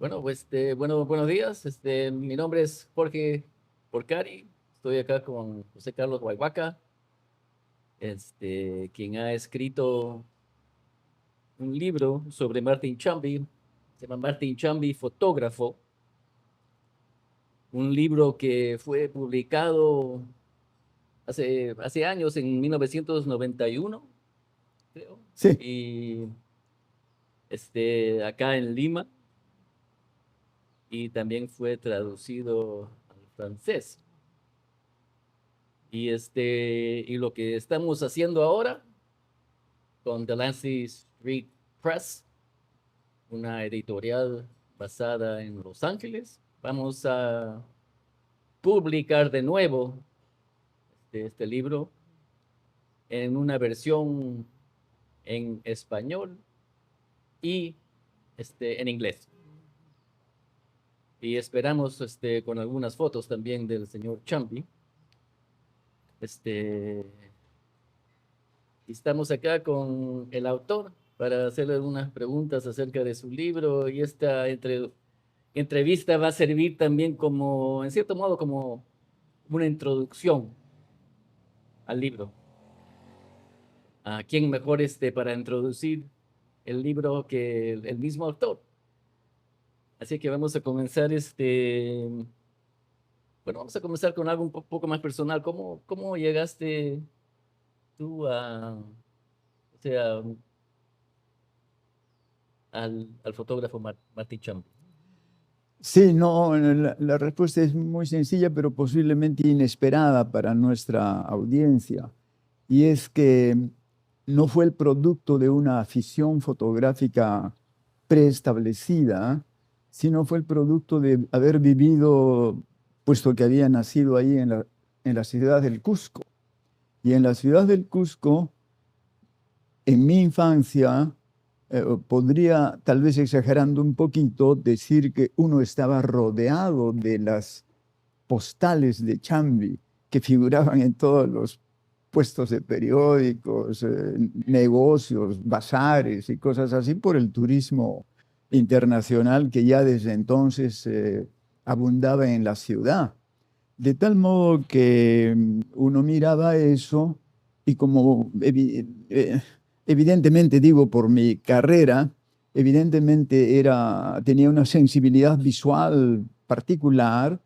Bueno, buenos días. Mi nombre es Jorge Porcari. Estoy acá con José Carlos Guayhuaca, quien ha escrito un libro sobre Martin Chambi. Se llama Martin Chambi, fotógrafo. Un libro que fue publicado hace años, en 1991, creo. Sí, Y acá en Lima. Y también fue traducido al francés. Y lo que estamos haciendo ahora con Delancey Street Press, una editorial basada en Los Ángeles, vamos a publicar de nuevo este libro en una versión en español y en inglés. Y esperamos con algunas fotos también del señor Chambi. Este, Estamos acá con el autor para hacerle unas preguntas acerca de su libro, y esta entrevista va a servir también como, en cierto modo, como una introducción al libro. ¿A quién mejor para introducir el libro que el mismo autor? Así que vamos a comenzar bueno, vamos a comenzar con algo un poco más personal. ¿Cómo llegaste tú o sea, al fotógrafo Martín Champ? sí, no, la respuesta es muy sencilla, pero posiblemente inesperada para nuestra audiencia. Y es que no fue el producto de una afición fotográfica preestablecida, sino fue el producto de haber vivido, puesto que había nacido ahí en la ciudad del Cusco. Y en la ciudad del Cusco, en mi infancia, podría, tal vez exagerando un poquito, decir que uno estaba rodeado de las postales de Chambi que figuraban en todos los puestos de periódicos, negocios, bazares y cosas así por el turismo internacional que ya desde entonces abundaba en la ciudad. De tal modo que uno miraba eso y como evidentemente digo por mi carrera, evidentemente tenía una sensibilidad visual particular,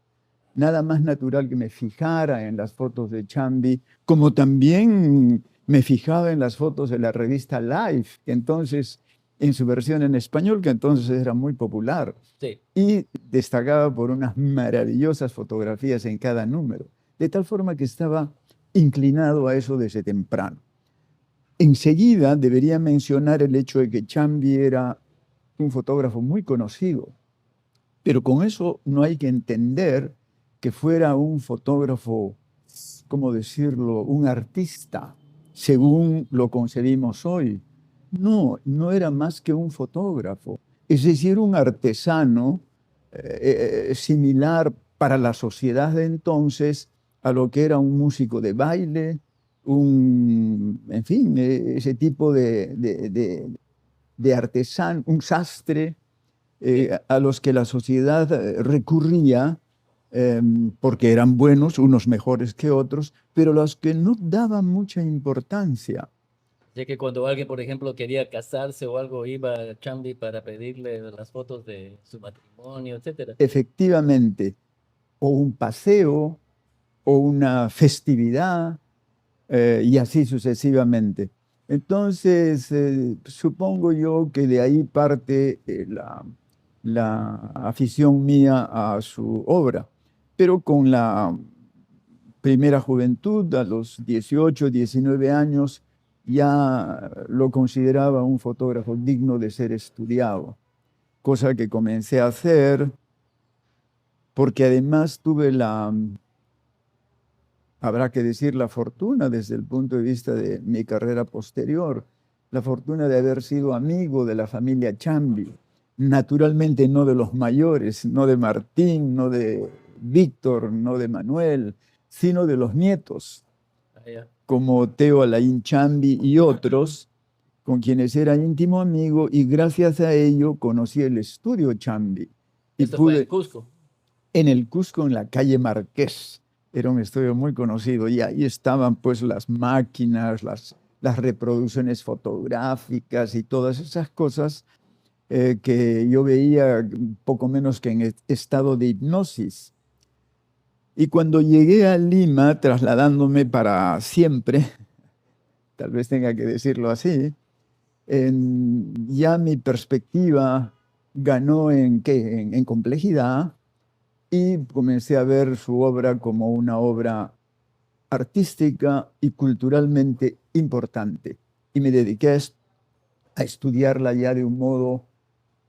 nada más natural que me fijara en las fotos de Chambi, como también me fijaba en las fotos de la revista Life, que entonces, en su versión en español, que entonces era muy popular, Sí. y destacaba por unas maravillosas fotografías en cada número, de tal forma que estaba inclinado a eso desde temprano. Enseguida debería mencionar el hecho de que Chambi era un fotógrafo muy conocido, pero con eso no hay que entender que fuera un fotógrafo, ¿cómo decirlo?, un artista, según lo concebimos hoy. No, no era más que un fotógrafo, es decir, un artesano similar para la sociedad de entonces a lo que era un músico de baile, en fin, ese tipo de artesano, un sastre, Sí. a los que la sociedad recurría porque eran buenos, unos mejores que otros, pero los que no daban mucha importancia. Así que cuando alguien, por ejemplo, quería casarse o algo, iba a Chambi para pedirle las fotos de su matrimonio, etcétera. Efectivamente, o un paseo, o una festividad, y así sucesivamente. Entonces, supongo yo que de ahí parte la afición mía a su obra, pero con la primera juventud, a los 18, 19 años, ya lo consideraba un fotógrafo digno de ser estudiado, cosa que comencé a hacer porque además tuve habrá que decir, la fortuna desde el punto de vista de mi carrera posterior, la fortuna de haber sido amigo de la familia Chambi, naturalmente no de los mayores, no de Martín, no de Víctor, no de Manuel, sino de los nietos, Ah, ya. como Teo Alain Chambi y otros, con quienes era íntimo amigo, y gracias a ello conocí el estudio Chambi, Y Esto fue en pude, Cusco. en el Cusco, en la calle Marqués, era un estudio muy conocido, y ahí estaban pues las máquinas, las reproducciones fotográficas y todas esas cosas que yo veía poco menos que en estado de hipnosis. Y cuando llegué a Lima, trasladándome para siempre, tal vez tenga que decirlo así, ya mi perspectiva ganó en, ¿qué? En complejidad, y comencé a ver su obra como una obra artística y culturalmente importante. Y me dediqué a estudiarla ya de un modo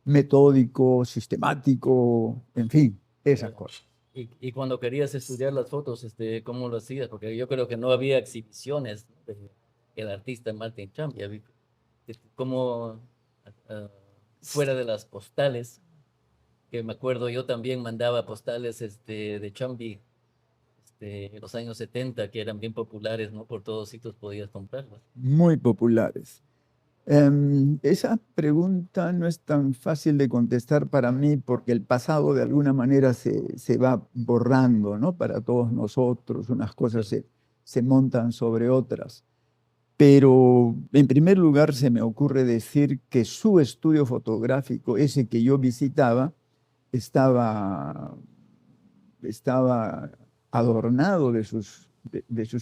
metódico, sistemático, en fin, esas Eh, cosas. y cuando querías estudiar las fotos, ¿cómo lo hacías? Porque yo creo que no había exhibiciones, ¿no? El artista Martin Champ, como ah, fuera de las postales, que me acuerdo yo también mandaba postales de Chambi en los años 70 que eran bien populares, ¿no? Por todos sitios podías comprarlas. Muy populares. Esa pregunta no es tan fácil de contestar para mí porque el pasado de alguna manera se va borrando, ¿no? Para todos nosotros, unas cosas Sí. se montan sobre otras. Pero en primer lugar se me ocurre decir que su estudio fotográfico, ese que yo visitaba, estaba, estaba adornado de sus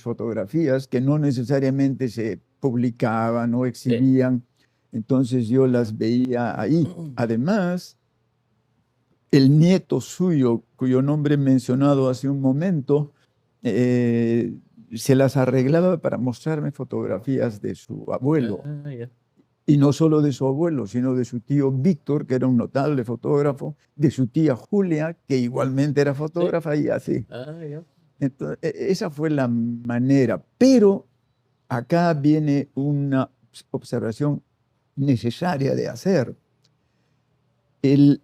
fotografías que no necesariamente se publicaban o Sí. exhibían. Entonces yo las veía ahí. Además, el nieto suyo, cuyo nombre he mencionado hace un momento, eh, se las arreglaba para mostrarme fotografías de su abuelo. Ah, ya. Y no solo de su abuelo, sino de su tío Víctor, que era un notable fotógrafo, de su tía Julia, que igualmente era Sí. fotógrafa, y así. Ah, ya. Entonces, esa fue la manera. Pero acá viene una observación necesaria de hacer. El,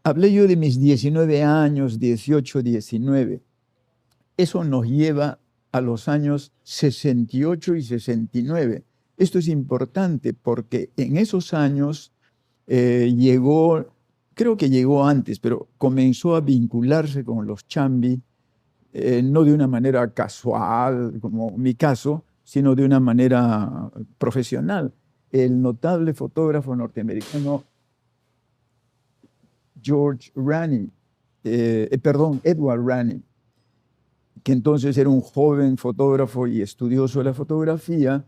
Hablé yo de mis 19 años, 18, 19. Eso nos lleva a los años 68 y 69. Esto es importante porque en esos años llegó, creo que llegó antes, pero comenzó a vincularse con los Chambi, no de una manera casual, como mi caso, sino de una manera profesional. El notable fotógrafo norteamericano Edward Ranney, que entonces era un joven fotógrafo y estudioso de la fotografía,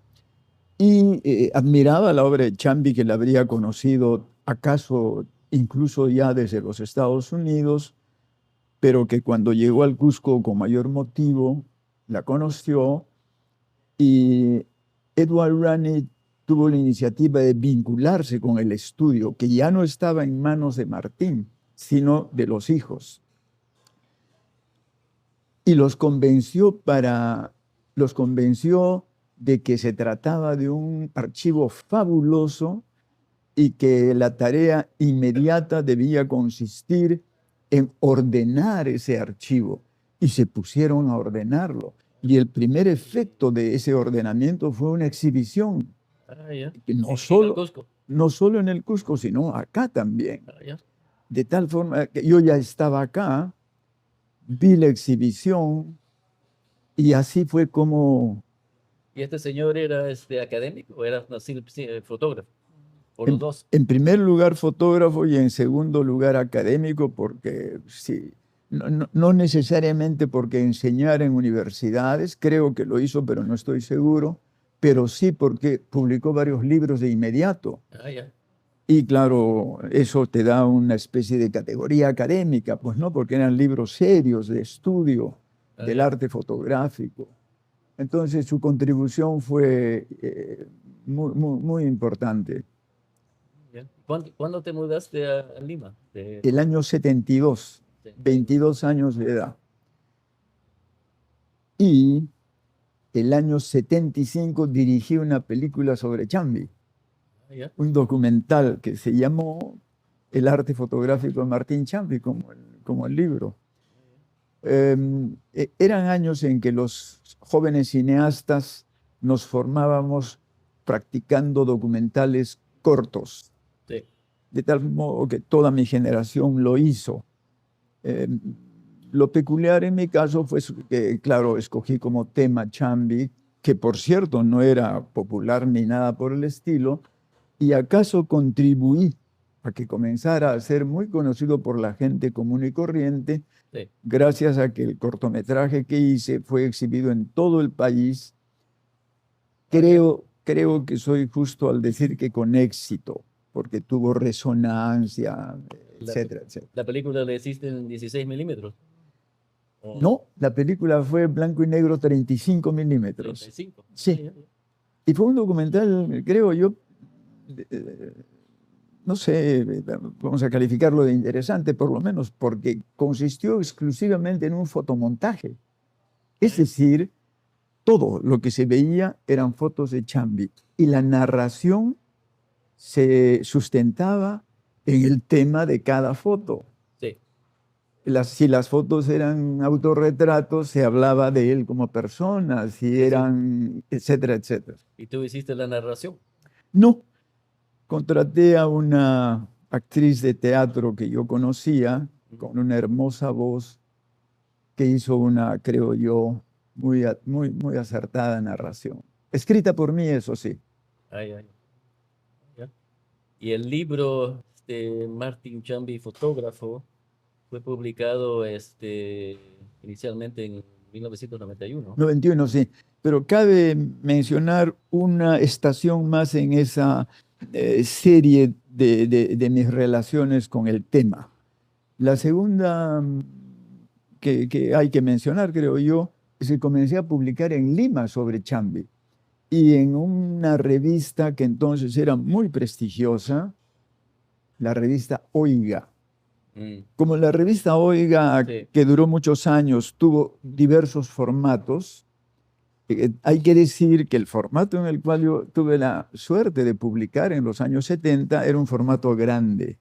y admiraba la obra de Chambi, que la habría conocido acaso incluso ya desde los Estados Unidos, pero que cuando llegó al Cusco con mayor motivo la conoció, y Edward Ranney tuvo la iniciativa de vincularse con el estudio, que ya no estaba en manos de Martín, sino de los hijos. Y los convenció de que se trataba de un archivo fabuloso y que la tarea inmediata debía consistir en ordenar ese archivo. Y se pusieron a ordenarlo. Y el primer efecto de ese ordenamiento fue una exhibición, Ah, ya. que En el Cusco. no solo en el Cusco, sino acá también. Ah, ya. De tal forma que yo ya estaba acá, vi la exhibición, y así fue como, ¿Y este señor era académico o era fotógrafo? Por los en, dos. en primer lugar, fotógrafo, y en segundo lugar, académico, porque sí, no necesariamente porque enseñara en universidades, creo que lo hizo, pero no estoy seguro, pero sí porque publicó varios libros de inmediato. Ah, ya. Y claro, eso te da una especie de categoría académica, pues no, porque eran libros serios de estudio Ah, del ya. arte fotográfico. Entonces su contribución fue muy importante. Ya. ¿Cuándo te mudaste a Lima? El año 72, 72. 22 años de edad. Y el año 75 dirigí una película sobre Chambi, Ah, ya. un documental que se llamó El arte fotográfico de Martín Chambi, como el libro. Eran años en que los jóvenes cineastas nos formábamos practicando documentales cortos. Sí. de tal modo que toda mi generación lo hizo. Lo peculiar en mi caso fue que, claro, escogí como tema Chambi, que por cierto no era popular ni nada por el estilo, y acaso contribuí a que comenzara a ser muy conocido por la gente común y corriente, Sí. gracias a que el cortometraje que hice fue exhibido en todo el país. Creo que soy justo al decir que con éxito, porque tuvo resonancia, La, etcétera, etcétera. la película la hiciste en 16 milímetros. O No, la película fue blanco y negro 35 milímetros. 35. Sí. Y fue un documental, creo yo, no sé, vamos a calificarlo de interesante por lo menos, porque consistió exclusivamente en un fotomontaje. Es decir, todo lo que se veía eran fotos de Chambi y la narración se sustentaba en el tema de cada foto. Sí. Si las fotos eran autorretratos, se hablaba de él como persona, si eran, etcétera, etcétera. ¿Y tú hiciste la narración? No, contraté a una actriz de teatro que yo conocía, con una hermosa voz, que hizo una, creo yo, muy acertada narración. Escrita por mí, eso sí. Ay, ay. Ya. Y el libro de Martin Chambi, fotógrafo, fue publicado inicialmente en 1991. 91, sí. Pero cabe mencionar una estación más en esa serie de mis relaciones con el tema. La segunda que hay que mencionar, creo yo, es que comencé a publicar en Lima sobre Chambi y en una revista que entonces era muy prestigiosa, la revista Oiga. Como la revista Oiga, Sí. que duró muchos años, tuvo diversos formatos, hay que decir que el formato en el cual yo tuve la suerte de publicar en los años 70 era un formato grande,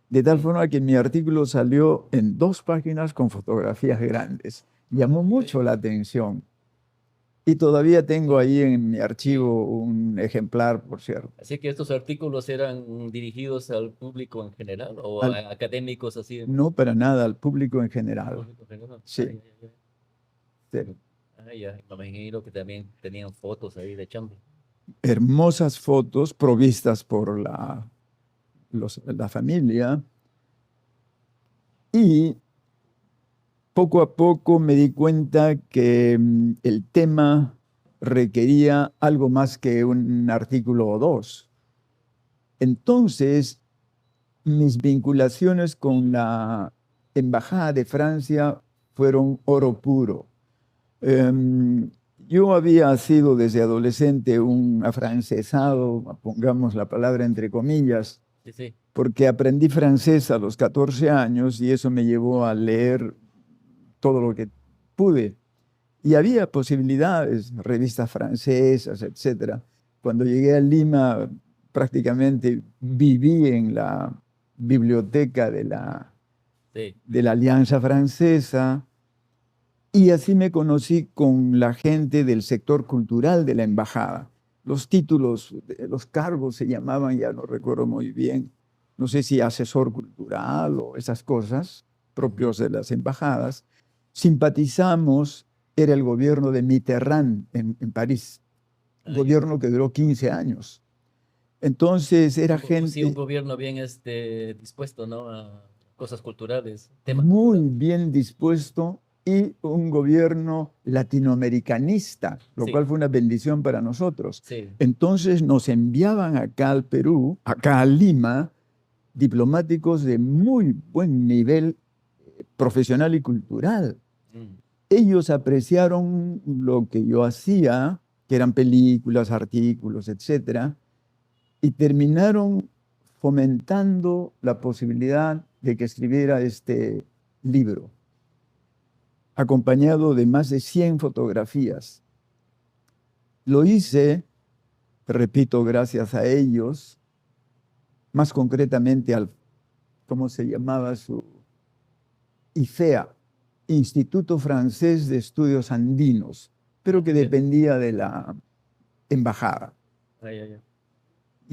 de tal forma que mi artículo salió en 2 páginas con fotografías grandes. Llamó mucho la atención. Y todavía tengo ahí en mi archivo un ejemplar, por cierto. Así que estos artículos eran dirigidos al público en general o Al- a académicos así. no para nada, al público en Al general. público en general. Sí, Ay, ay, ay. sí. Ya, me imagino que también tenían fotos ahí de Chambi. Hermosas fotos provistas por la familia. Y poco a poco me di cuenta que el tema requería algo más que un artículo o 2. Entonces, mis vinculaciones con la Embajada de Francia fueron oro puro. Yo había sido desde adolescente un afrancesado, pongamos la palabra entre comillas, Sí, sí. porque aprendí francés a los 14 años y eso me llevó a leer todo lo que pude. Y había posibilidades, revistas francesas, etc. Cuando llegué a Lima, prácticamente viví en la biblioteca Sí. de la Alianza Francesa y así me conocí con la gente del sector cultural de la embajada. Los títulos, los cargos se llamaban, ya no recuerdo muy bien, no sé si asesor cultural o esas cosas propios de las embajadas. Simpatizamos, era el gobierno de Mitterrand en París, un gobierno que duró 15 años. Entonces era Sí, un gente gobierno bien dispuesto, ¿no? A cosas culturales, temas muy culturales. bien dispuesto y un gobierno latinoamericanista, lo Sí, cual fue una bendición para nosotros. sí. Entonces nos enviaban acá al Perú, acá a Lima, diplomáticos de muy buen nivel profesional y cultural. Mm. Ellos apreciaron lo que yo hacía, que eran películas, artículos, etcétera, y terminaron fomentando la posibilidad de que escribiera este libro, acompañado de más de 100 fotografías. Lo hice, repito, gracias a ellos, más concretamente al, ¿cómo se llamaba su? IFEA, Instituto Francés de Estudios Andinos, pero que Ya. dependía de la embajada. Ay, ay, ay.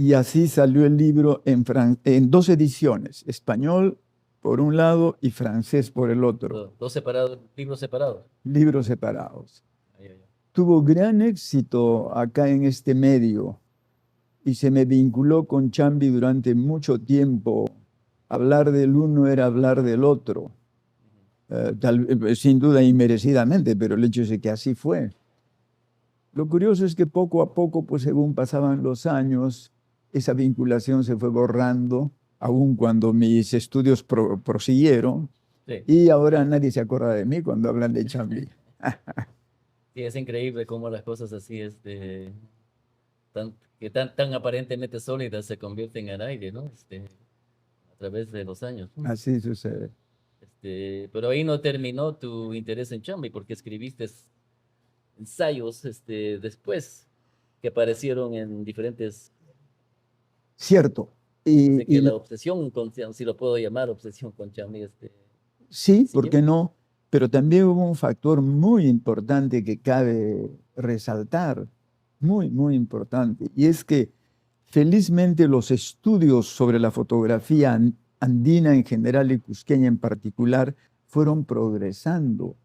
Y así salió el libro en dos ediciones, español por un lado y francés por el otro, Dos separados, libros separados. libros separados. Ay, ay, ay. Tuvo gran éxito acá en este medio y se me vinculó con Chambi durante mucho tiempo. Hablar del uno era hablar del otro. Sin duda inmerecidamente, pero el hecho es que así fue. Lo curioso es que poco a poco, pues según pasaban los años, esa vinculación se fue borrando, aun cuando mis estudios prosiguieron, Sí. y ahora nadie se acuerda de mí cuando hablan de Chambi. Sí, es increíble cómo las cosas así, tan aparentemente sólidas se convierten en aire, ¿no? A través de los años. Así sucede. Pero ahí no terminó tu interés en Chambi, porque escribiste ensayos, después que aparecieron en diferentes, Cierto. así que Y la obsesión con, si lo puedo llamar obsesión con Chambi, sí, ¿por siguió. qué no? Pero también hubo un factor muy importante que cabe resaltar, muy, muy importante, y es que felizmente los estudios sobre la fotografía andina en general y cusqueña en particular fueron progresando.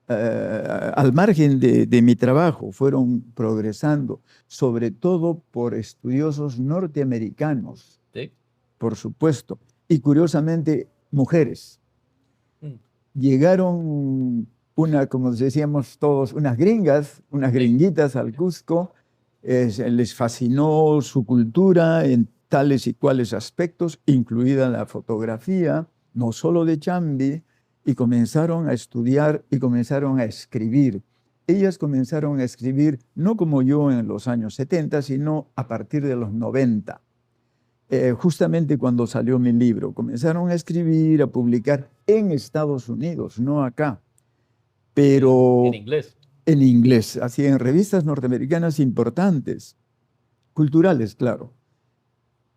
Al margen de mi trabajo, fueron progresando, sobre todo por estudiosos norteamericanos, ¿Sí? por supuesto, y curiosamente mujeres. Mm. Llegaron como decíamos todos, unas gringas, unas Sí. gringuitas al Cusco, les fascinó su cultura en tales y cuales aspectos, incluida la fotografía, no solo de Chambi, y comenzaron a estudiar y comenzaron a escribir. Ellas comenzaron a escribir no como yo en los años 70, sino a partir de los 90. Justamente cuando salió mi libro, comenzaron a escribir, a publicar en Estados Unidos, no acá, pero En inglés. en inglés, así en revistas norteamericanas importantes, culturales, claro.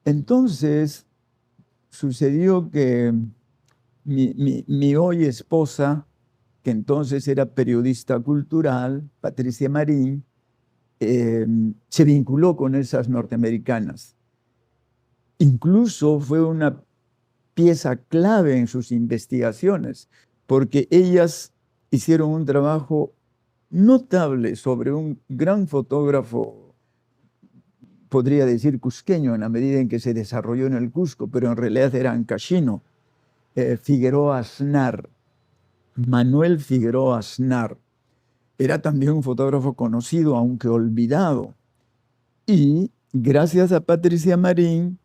Entonces, sucedió que mi hoy esposa, que entonces era periodista cultural, Patricia Marín, se vinculó con esas norteamericanas. Incluso fue una pieza clave en sus investigaciones, porque ellas hicieron un trabajo notable sobre un gran fotógrafo, podría decir cusqueño, en la medida en que se desarrolló en el Cusco, pero en realidad era ancashino, Figueroa Aznar, Manuel Figueroa Aznar. Era también un fotógrafo conocido, aunque olvidado. Y gracias a Patricia Marín,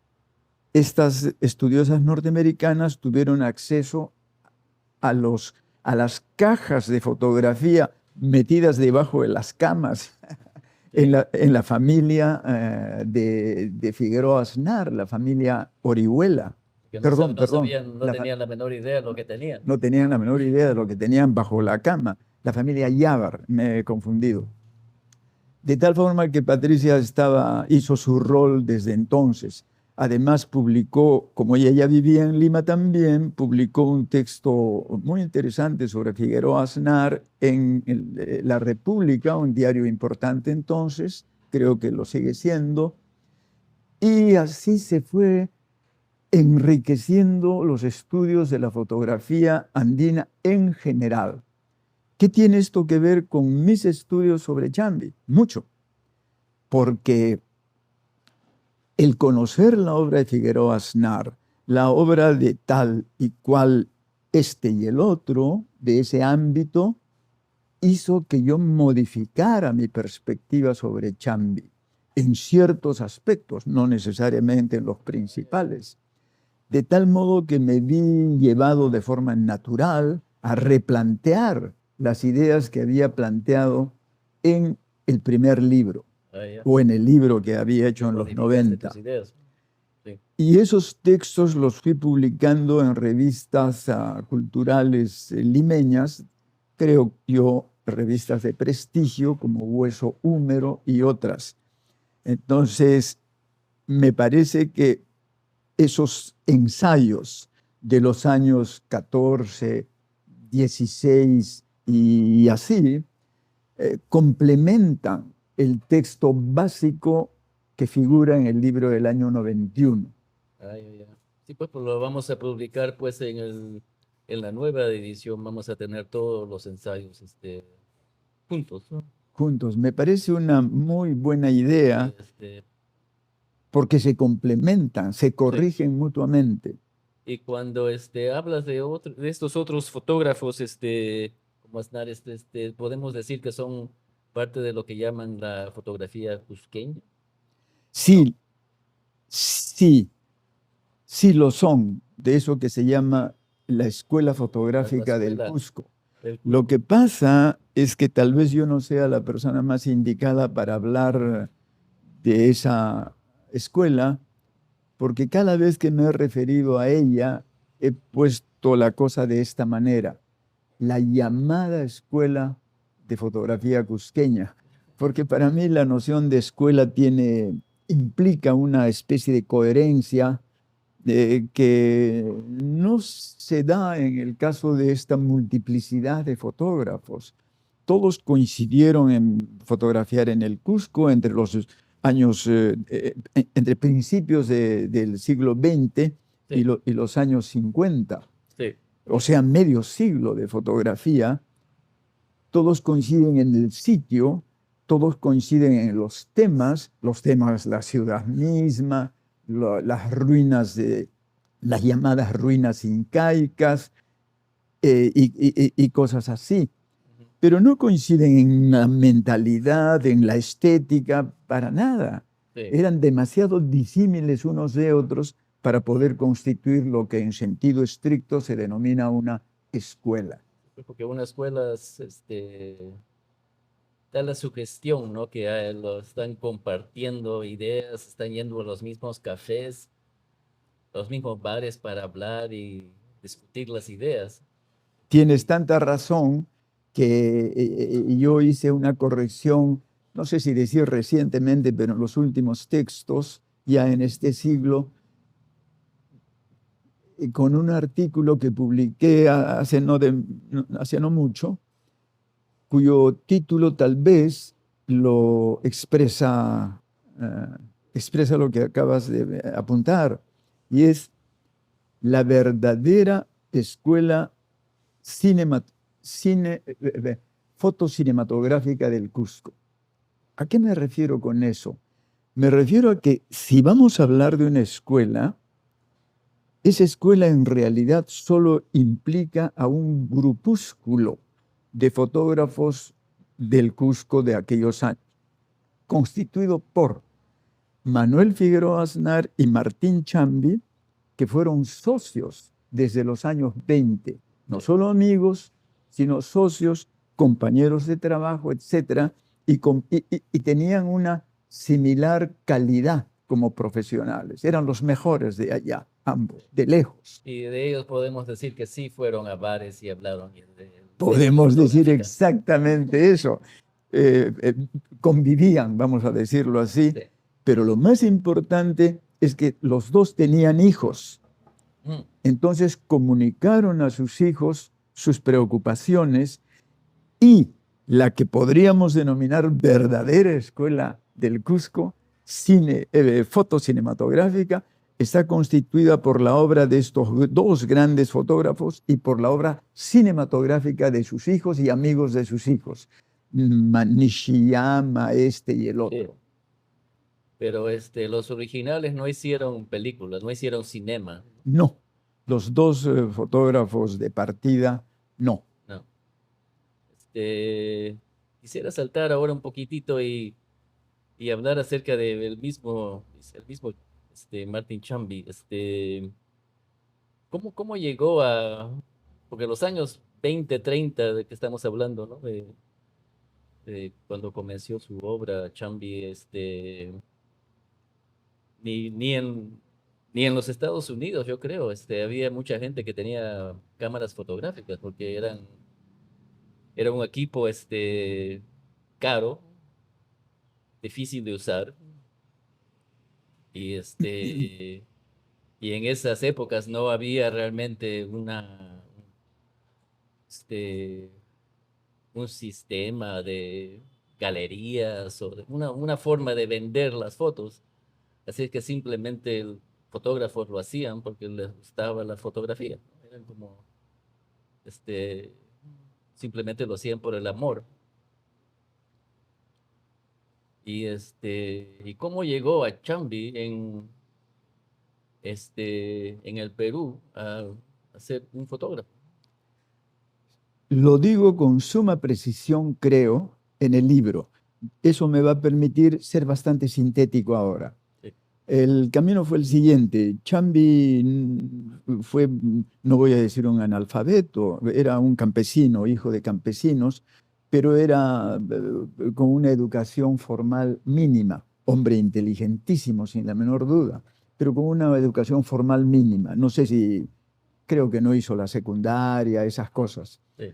estas estudiosas norteamericanas tuvieron acceso a las cajas de fotografía metidas debajo de las camas en la familia de Figueroa Aznar, la familia Orihuela. Que Perdón, no tenían la menor idea de lo que tenían. no tenían la menor idea de lo que tenían bajo la cama. La familia Yávar, me he confundido. De tal forma que Patricia hizo su rol desde entonces. Además publicó, como ella ya vivía en Lima también, publicó un texto muy interesante sobre Figueroa Aznar en La República, un diario importante entonces, creo que lo sigue siendo, y así se fue enriqueciendo los estudios de la fotografía andina en general. ¿Qué tiene esto que ver con mis estudios sobre Chambi? Mucho, porque el conocer la obra de Figueroa Aznar, la obra de tal y cual este y el otro, de ese ámbito, hizo que yo modificara mi perspectiva sobre Chambi en ciertos aspectos, no necesariamente en los principales. De tal modo que me vi llevado de forma natural a replantear las ideas que había planteado en el primer libro o en el libro que había hecho en los 90. Sí. Y esos textos los fui publicando en revistas culturales limeñas, creo yo, revistas de prestigio como Hueso Húmero y otras. Entonces, me parece que esos ensayos de los años 14, 16 y así, complementan el texto básico que figura en el libro del año 91. Sí, pues lo vamos a publicar pues en la nueva edición, vamos a tener todos los ensayos juntos, ¿no? Juntos. Me parece una muy buena idea Y, porque se complementan, se sí. corrigen mutuamente. Y cuando hablas de estos otros fotógrafos, como Aznar, podemos decir que son parte de lo que llaman la fotografía cusqueña. No, Sí, sí, sí lo son, de eso que se llama la Escuela la Fotográfica del escuela Cusco. del Lo Cusco. que pasa es que tal vez yo no sea la persona más indicada para hablar de esa escuela, porque cada vez que me he referido a ella he puesto la cosa de esta manera, la llamada Escuela de Fotografía Cusqueña, porque para mí la noción de escuela implica una especie de coherencia que no se da en el caso de esta multiplicidad de fotógrafos. Todos coincidieron en fotografiar en el Cusco entre los años, entre principios del siglo XX Sí, y los años 50, sí. o sea, medio siglo de fotografía. Todos coinciden en el sitio, todos coinciden en los temas, la ciudad misma, las ruinas las llamadas ruinas incaicas, y cosas así. Ujú. Pero no coinciden en la mentalidad, en la estética, para nada. Sí, Eran demasiado disímiles unos de otros para poder constituir lo que en sentido estricto se denomina una escuela. porque una escuela da la sugestión, ¿no? Que lo están compartiendo ideas, están yendo a los mismos cafés, los mismos bares para hablar y discutir las ideas. Tienes Y, tanta razón que yo hice una corrección, no sé si decir recientemente, pero en los últimos textos, ya en este siglo, con un artículo que publiqué hace no mucho, cuyo título tal vez lo expresa lo que acabas de apuntar, y es la verdadera escuela cinema, fotocinematográfica del Cusco. ¿A qué me refiero con eso? Me refiero a que si vamos a hablar de una escuela, esa escuela en realidad solo implica a un grupúsculo de fotógrafos del Cusco de aquellos años, constituido por Manuel Figueroa Aznar y Martín Chambi, que fueron socios desde los años 20, no sí, solo amigos, sino socios, compañeros de trabajo, etcétera, y tenían una similar calidad como profesionales. Eran los mejores de allá, ambos, de lejos. y de ellos podemos decir que sí fueron a bares y hablaron de esta Podemos decir fotográfica. exactamente eso. Eh, eh, Convivían, vamos a decirlo así, Sí. pero lo más importante es que los dos tenían hijos. Mm, Entonces comunicaron a sus hijos sus preocupaciones, y la que podríamos denominar verdadera escuela del Cusco, fotocinematográfica, está constituida por la obra de estos dos grandes fotógrafos y por la obra cinematográfica de sus hijos y amigos de sus hijos, Nishiyama, este y el sí. otro. Pero los originales no hicieron películas, no hicieron cinema. No, los dos fotógrafos de partida, no. No. Quisiera saltar ahora un poquitito y hablar acerca del mismo, el mismo Martin Chambi. ¿Cómo llegó porque los años 20 30 de que estamos hablando, ¿no? De cuando comenzó su obra, Chambi, ni en los Estados Unidos, yo creo, había mucha gente que tenía cámaras fotográficas porque era un equipo, caro, difícil de usar y y en esas épocas no había realmente este, un sistema de galerías o una forma de vender las fotos. Así es que simplemente el fotógrafos lo hacían porque les gustaba la fotografía, ¿no? Eran como, este, simplemente lo hacían por el amor. ¿Y cómo llegó a Chambi en el Perú a ser un fotógrafo? Lo digo con suma precisión, creo, en el libro. Eso me va a permitir ser bastante sintético ahora. Sí, El camino fue el siguiente. Chambi fue, no voy a decir un analfabeto, era un campesino, hijo de campesinos, pero era con una educación formal mínima, hombre inteligentísimo, sin la menor duda, pero con una educación formal mínima. No sé si, creo que no hizo la secundaria, esas cosas. sí.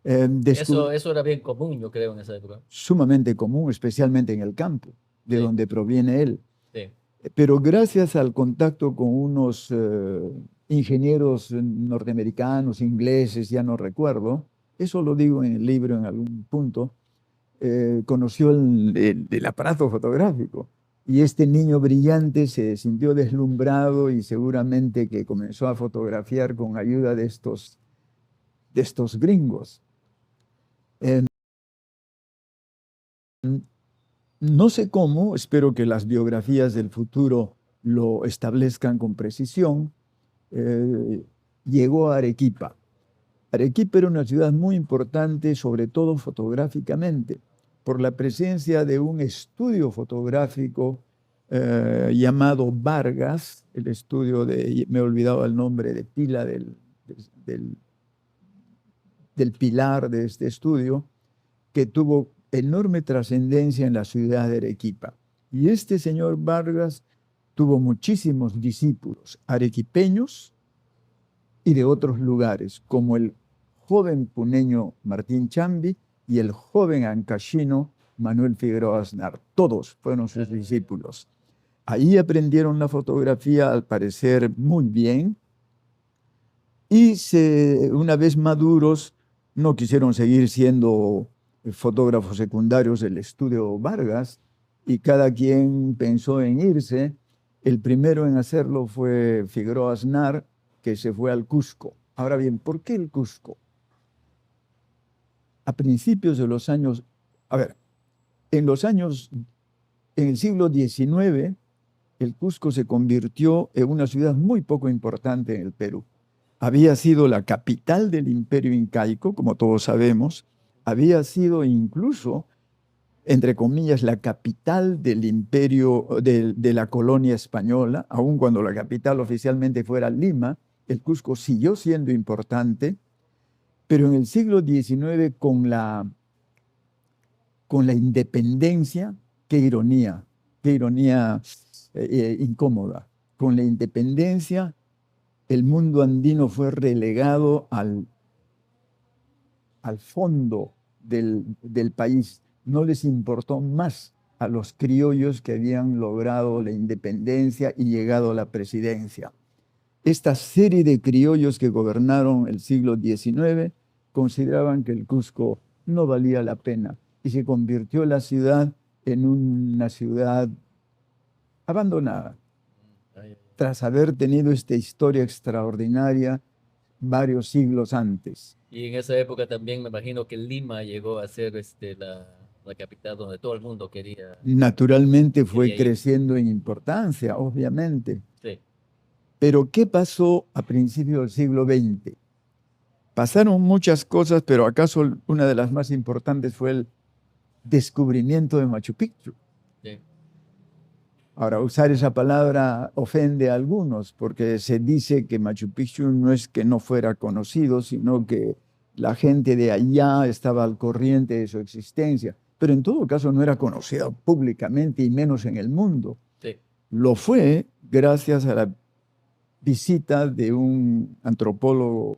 Descubrí Eso era bien común, yo creo, en esa época. sumamente común, especialmente en el campo, de Sí, donde proviene él. sí, Pero gracias al contacto con unos ingenieros norteamericanos, ingleses, ya no recuerdo, eso lo digo en el libro en algún punto, conoció el aparato fotográfico. Y este niño brillante se sintió deslumbrado y seguramente que comenzó a fotografiar con ayuda de estos gringos. Eh, No sé cómo, espero que las biografías del futuro lo establezcan con precisión, eh, llegó a Arequipa. Arequipa era una ciudad muy importante, sobre todo fotográficamente, por la presencia de un estudio fotográfico llamado Vargas, el estudio de, me he olvidado el nombre de pila del, del pilar de este estudio, que tuvo enorme trascendencia en la ciudad de Arequipa. Y este señor Vargas tuvo muchísimos discípulos arequipeños y de otros lugares, como el joven puneño Martín Chambi y el joven ancashino Manuel Figueroa Aznar. Todos fueron sus discípulos. Ahí aprendieron la fotografía, al parecer, muy bien, y una vez maduros no quisieron seguir siendo fotógrafos secundarios del estudio Vargas y cada quien pensó en irse. El primero en hacerlo fue Figueroa Aznar, que se fue al Cusco. Ahora bien, ¿por qué el Cusco? A principios de los años, a ver, en los años, en el siglo XIX, el Cusco se convirtió en una ciudad muy poco importante en el Perú. Había sido la capital del imperio incaico, como todos sabemos, había sido incluso, entre comillas, la capital del imperio, de la colonia española, aun cuando la capital oficialmente fuera Lima, el Cusco siguió siendo importante, pero en el siglo XIX con la independencia, qué ironía incómoda, con la independencia el mundo andino fue relegado al fondo del país. No les importó más a los criollos que habían logrado la independencia y llegado a la presidencia. Esta serie de criollos que gobernaron el siglo XIX consideraban que el Cusco no valía la pena y se convirtió la ciudad en una ciudad abandonada, Ay, tras haber tenido esta historia extraordinaria varios siglos antes. y en esa época también me imagino que Lima llegó a ser la capital donde todo el mundo Naturalmente fue quería ir. creciendo en importancia, obviamente. Sí, Pero ¿qué pasó a principios del siglo XX? Pasaron muchas cosas, pero acaso una de las más importantes fue el descubrimiento de Machu Picchu. sí, Ahora, usar esa palabra ofende a algunos, porque se dice que Machu Picchu no es que no fuera conocido, sino que la gente de allá estaba al corriente de su existencia. Pero en todo caso no era conocido públicamente y menos en el mundo. sí. Lo fue gracias a la visita de un antropólogo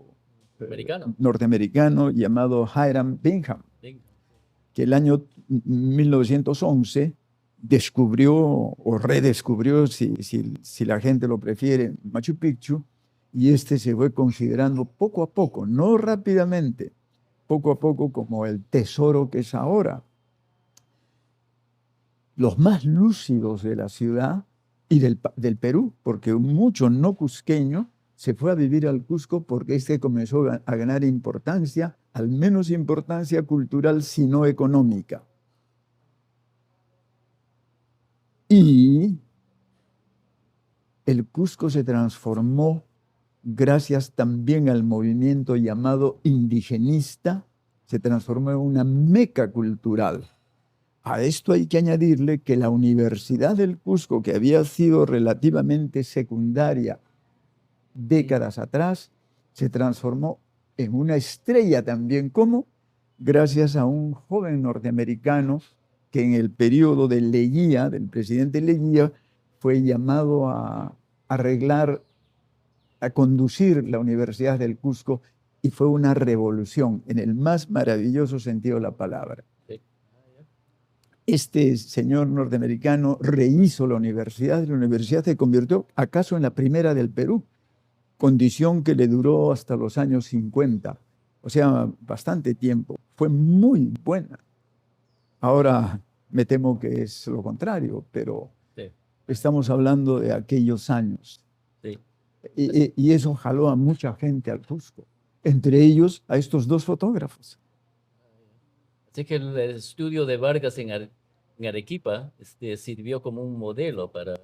Americano. norteamericano llamado Hiram Bingham, Sí, que el año 1911 descubrió o redescubrió, si la gente lo prefiere, Machu Picchu, y este se fue considerando poco a poco, no rápidamente, poco a poco como el tesoro que es ahora. Los más lúcidos de la ciudad y del Perú, porque mucho no cusqueño se fue a vivir al Cusco porque comenzó a ganar importancia, al menos importancia cultural, sino económica. Y el Cusco se transformó gracias también al movimiento llamado indigenista, se transformó en una meca cultural. A esto hay que añadirle que la Universidad del Cusco, que había sido relativamente secundaria décadas atrás, se transformó en una estrella también. ¿Cómo? Gracias a un joven norteamericano que en el periodo de Leguía, del presidente Leguía, fue llamado a arreglar, a conducir la Universidad del Cusco, y fue una revolución en el más maravilloso sentido de la palabra. Este señor norteamericano rehizo la universidad se convirtió acaso en la primera del Perú, condición que le duró hasta los años 50, o sea, bastante tiempo. Fue muy buena. Ahora me temo que es lo contrario, pero sí, estamos hablando de aquellos años. Sí. Y eso jaló a mucha gente al Cusco, entre ellos a estos dos fotógrafos. Así que el estudio de Vargas en Arequipa sirvió como un modelo para...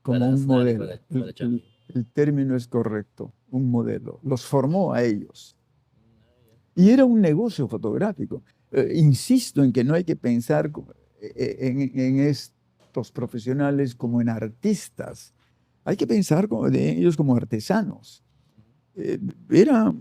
Como un modelo. El término es correcto, un modelo. Los formó a ellos. Y era un negocio fotográfico. Insisto en que no hay que pensar en estos profesionales como en artistas. Hay que pensar de ellos como artesanos. Eran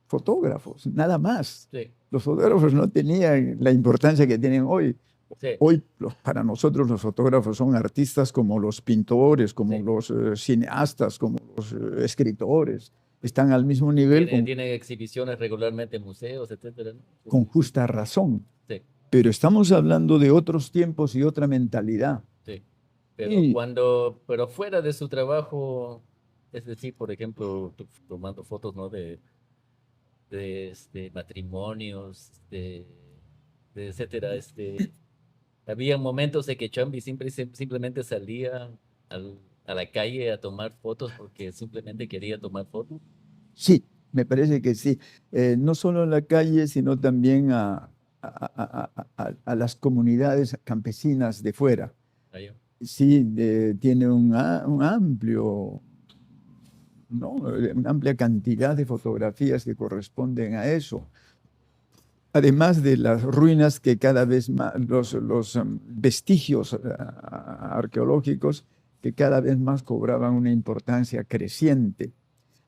fotógrafos, nada más. Sí. Los fotógrafos no tenían la importancia que tienen hoy. Sí. Hoy, para nosotros, los fotógrafos son artistas como los pintores, como sí, los cineastas, como los escritores. Están al mismo nivel. Tienen exhibiciones regularmente en museos, etcétera, ¿no? Con justa razón. Sí. Pero estamos hablando de otros tiempos y otra mentalidad. Sí. Pero fuera de su trabajo, es decir, por ejemplo, tomando fotos, ¿no?, de matrimonios, etcétera, había momentos en que Chambi simplemente salía a la calle a tomar fotos porque simplemente quería tomar fotos. Sí, me parece que sí. No solo en la calle, sino también a las comunidades campesinas de fuera. Sí, tiene una amplia cantidad de fotografías que corresponden a eso. Además de las ruinas que cada vez más, los vestigios arqueológicos que cada vez más cobraban una importancia creciente.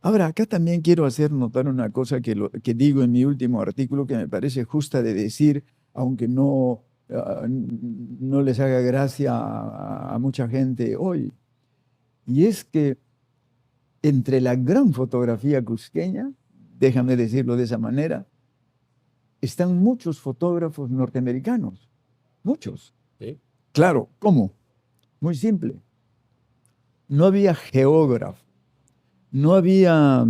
Ahora, acá también quiero hacer notar una cosa que digo en mi último artículo que me parece justa de decir, aunque no les haga gracia a mucha gente hoy. Y es que entre la gran fotografía cusqueña, déjame decirlo de esa manera, están muchos fotógrafos norteamericanos, muchos. ¿Sí? Claro, ¿cómo? Muy simple. No había geógrafo, no había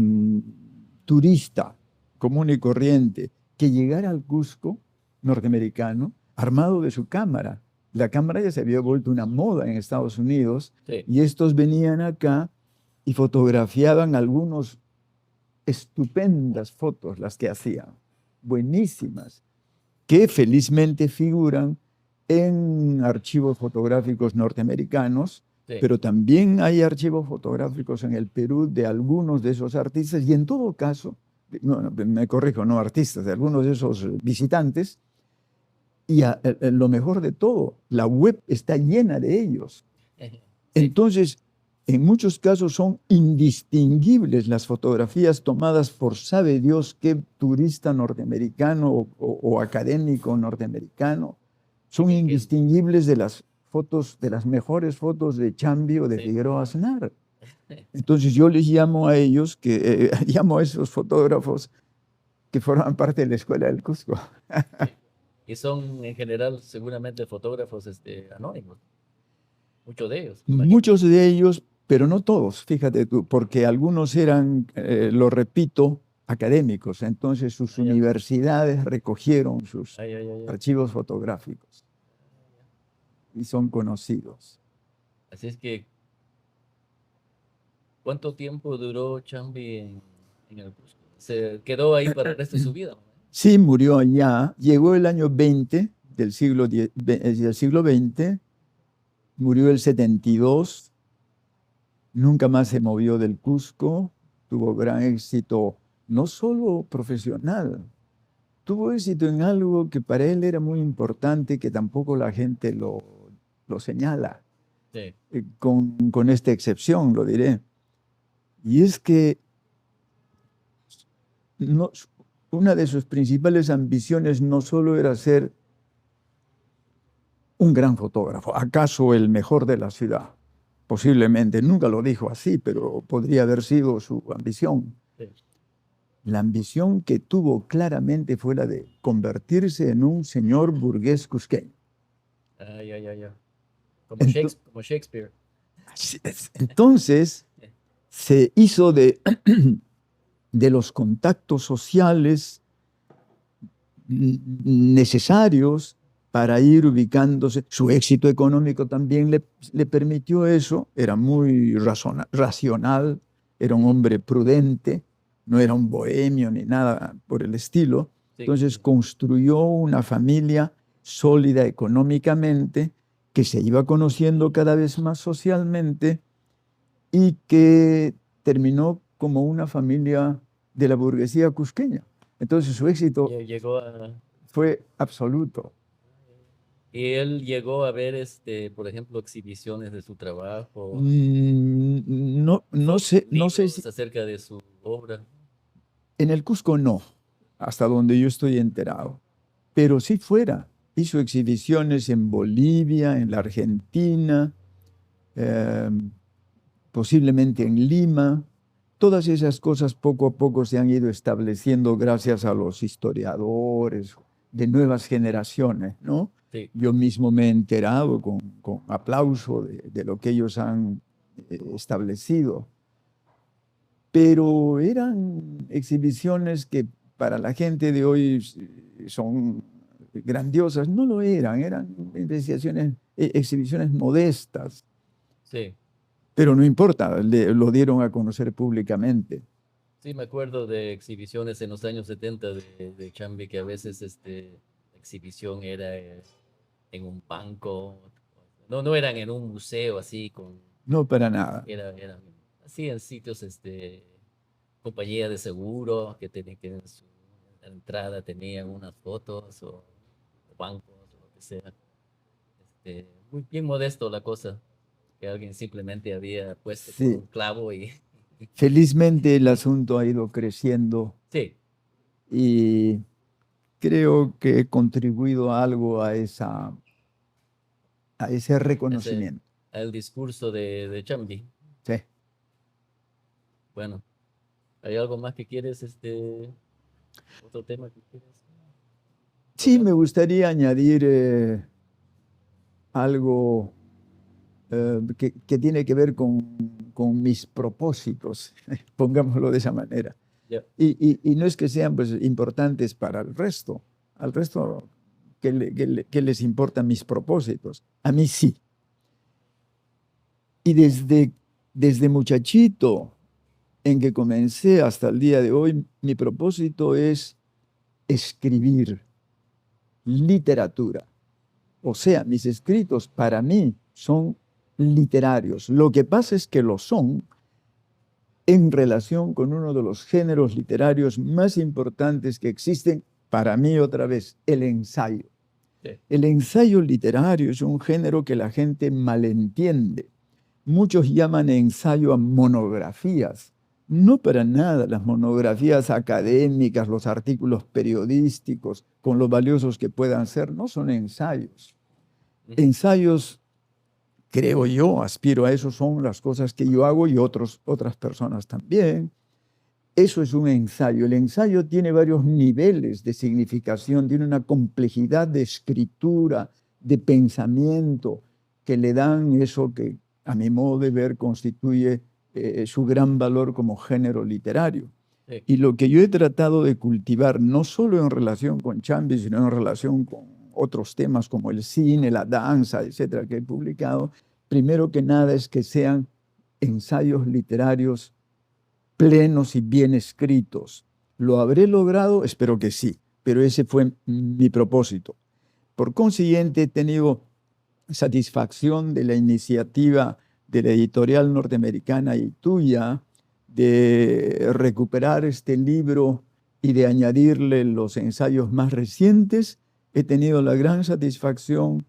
turista común y corriente que llegara al Cusco norteamericano armado de su cámara. La cámara ya se había vuelto una moda en Estados Unidos. Sí. Y estos venían acá y fotografiaban algunos estupendas fotos, las que hacían, buenísimas, que felizmente figuran en archivos fotográficos norteamericanos. Sí. Pero también hay archivos fotográficos en el Perú de algunos de esos artistas, y en todo caso, me corrijo, no artistas, de algunos de esos visitantes, y lo mejor de todo, la web está llena de ellos. Sí. Entonces, en muchos casos son indistinguibles las fotografías tomadas por sabe Dios qué turista norteamericano o académico norteamericano. Son indistinguibles de las fotos, de las mejores fotos de Chambi o de Figueroa Aznar. Entonces yo les llamo a ellos, llamo a esos fotógrafos que forman parte de la Escuela del Cusco. Y son en general seguramente fotógrafos anónimos, muchos de ellos. Muchos de ellos, pero no todos, fíjate tú, porque algunos eran, lo repito, académicos. Entonces sus universidades recogieron sus archivos fotográficos y son conocidos. Así es que, ¿cuánto tiempo duró Chambi en el Cusco? Se quedó ahí para el resto de su vida, ¿no? Sí, murió allá. Llegó el año 20 del siglo XX, murió el 72, nunca más se movió del Cusco, tuvo gran éxito, no solo profesional, tuvo éxito en algo que para él era muy importante, que tampoco la gente lo señala, Sí, con esta excepción, lo diré. Y es que no, una de sus principales ambiciones no solo era ser un gran fotógrafo, acaso el mejor de la ciudad, posiblemente, nunca lo dijo así, pero podría haber sido su ambición. sí. La ambición que tuvo claramente fue la de convertirse en un señor burgués cusqueño. Ay, ay, ay, ay. Ento- Como Shakespeare. Así es. Entonces, se hizo de los contactos sociales necesarios para ir ubicándose. Su éxito económico también le permitió eso. Era muy racional, era un hombre prudente, no era un bohemio ni nada por el estilo. Sí, Entonces construyó una familia sólida económicamente, que se iba conociendo cada vez más socialmente y que terminó como una familia de la burguesía cusqueña. Entonces su éxito llegó a... fue absoluto. Y él llegó a ver, por ejemplo, exhibiciones de su trabajo, No, no sé libros si acerca de su obra. en el Cusco no, hasta donde yo estoy enterado, pero sí fuera. Hizo exhibiciones en Bolivia, en la Argentina, eh, posiblemente en Lima. Todas esas cosas poco a poco se han ido estableciendo gracias a los historiadores de nuevas generaciones, ¿no? Sí, Yo mismo me he enterado con aplauso de lo que ellos han establecido, pero eran exhibiciones que para la gente de hoy son grandiosas. No lo eran, eran exhibiciones modestas, sí. pero no importa, lo dieron a conocer públicamente. Sí, me acuerdo de exhibiciones en los años 70 de Chambi, que a veces la exhibición era en un banco. No, no eran en un museo así, No para nada. eran así en sitios, compañía de seguro, que tenían que en su entrada tenían unas fotos o bancos o lo que sea. Muy bien modesto la cosa, que alguien simplemente había puesto con Sí, un clavo y felizmente el asunto ha ido creciendo sí, y creo que he contribuido algo a ese ese, reconocimiento. el discurso de Chambi. Sí. Bueno, ¿hay algo más que quieres, otro tema que quieres Sí, tocar? me gustaría añadir algo que tiene que ver con mis propósitos, pongámoslo de esa manera. Ya, Y no es que sean pues, importantes para el resto, al resto que les importan mis propósitos, a mí sí. Y desde muchachito en que comencé hasta el día de hoy, mi propósito es escribir literatura. O sea, mis escritos para mí son literarios. Lo que pasa es que lo son en relación con uno de los géneros literarios más importantes que existen, para mí otra vez, el ensayo. sí. El ensayo literario es un género que la gente malentiende. Muchos llaman ensayo a monografías. No para nada, las monografías académicas, los artículos periodísticos, con lo valiosos que puedan ser, no son ensayos. Ujú. Ensayos, creo yo, aspiro a eso, son las cosas que yo hago y otras personas también. Eso es un ensayo. El ensayo tiene varios niveles de significación, tiene una complejidad de escritura, de pensamiento, que le dan eso que, a mi modo de ver, constituye su gran valor como género literario. Sí, Y lo que yo he tratado de cultivar, no solo en relación con Chambi, sino en relación con otros temas como el cine, la danza, etcétera, que he publicado, primero que nada es que sean ensayos literarios plenos y bien escritos. ¿Lo habré logrado? Espero que sí, pero ese fue mi propósito. Por consiguiente, he tenido satisfacción de la iniciativa de la editorial norteamericana y tuya de recuperar este libro y de añadirle los ensayos más recientes. He tenido la gran satisfacción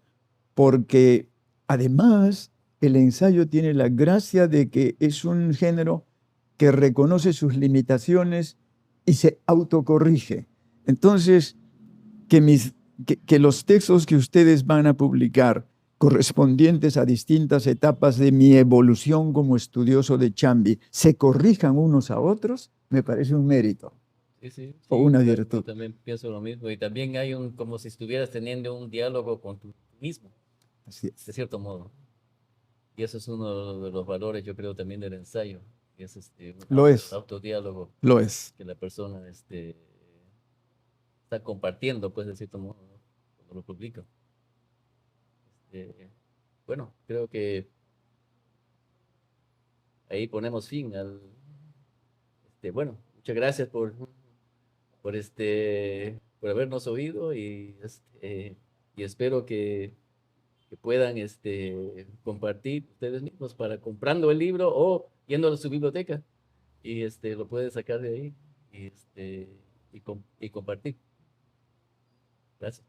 porque además el ensayo tiene la gracia de que es un género que reconoce sus limitaciones y se autocorrige. Entonces, que los textos que ustedes van a publicar, correspondientes a distintas etapas de mi evolución como estudioso de Chambi, se corrijan unos a otros, me parece un mérito. Sí, o una claro, virtud. yo también pienso lo mismo. Y también hay como si estuvieras teniendo un diálogo con tú mismo, Así de es. cierto modo. Y eso es uno de los valores, yo creo, también del ensayo. Y es un Lo es, autodiálogo lo es. que la persona está compartiendo, pues, de cierto modo, ¿no? Cuando lo publica. Este, bueno, creo que ahí ponemos fin al... bueno, muchas gracias por habernos oído y espero que puedan compartir ustedes mismos para comprando el libro o yendo a su biblioteca y lo pueden sacar de ahí y compartir. Gracias.